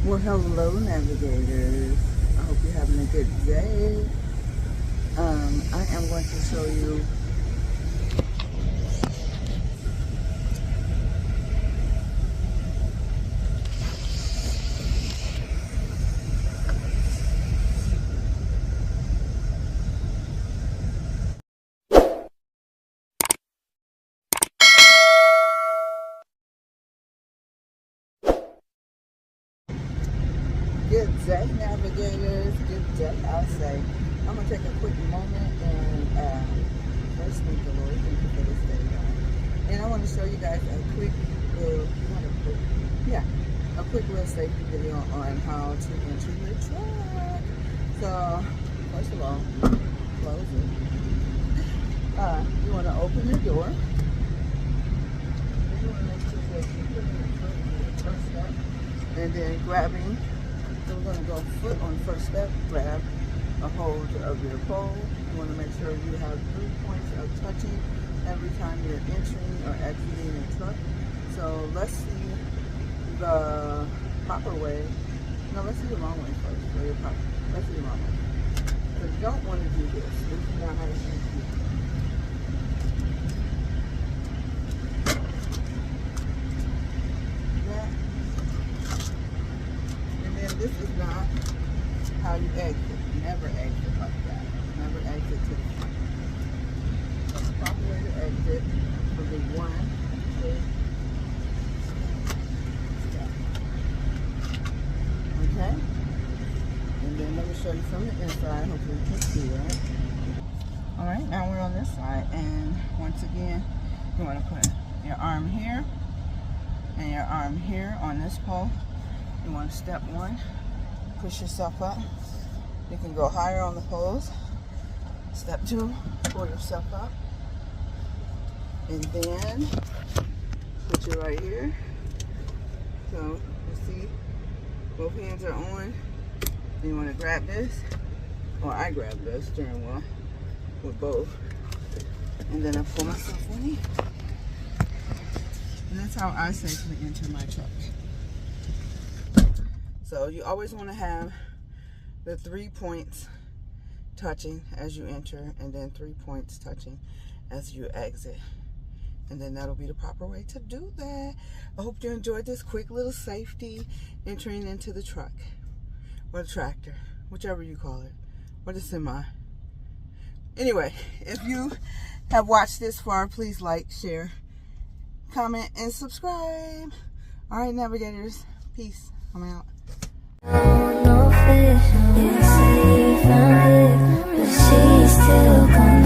Well, hello, navigators. I hope you're having a good day. I am going to show you good day, navigators. Good day, I'll say. I'm going to take a quick moment and first thank the Lord. Thank you for this day, God. And I want to show you guys a quick little, a quick little safety video on how to enter your truck. So, first of all, close it. You want to open your door. You want to make sure that you put your foot on the first step. And then grabbing, so we're going to go foot on first step, grab a hold of your pole. You want to make sure you have 3 points of touching every time you're entering or exiting your truck. So let's see the proper way. No, let's see the wrong way first. Let's see the wrong way. So you don't want to do this. This is not how you should do it. This is not how you exit. Never exit like that. Never exit to the front. So the proper way to exit will be 1, 2, okay? And then let me show you from the inside. Hopefully you can see that. Alright, now we're on this side. And once again, you want to put your arm here and your arm here on this pole. You want to step 1, push yourself up. You can go higher on the poles. Step 2, pull yourself up. And then put you right here. So you see both hands are on. You want to grab this. Or I grab this steering wheel with both. And then I pull myself in. And that's how I safely enter my truck. So you always want to have the 3 points touching as you enter, and then 3 points touching as you exit. And then that'll be the proper way to do that. I hope you enjoyed this quick little safety entering into the truck or the tractor, whichever you call it, or the semi. Anyway, if you have watched this far, please like, share, comment, and subscribe. All right, navigators, peace. I'm out. No fish, you say you found it, but she's still coming.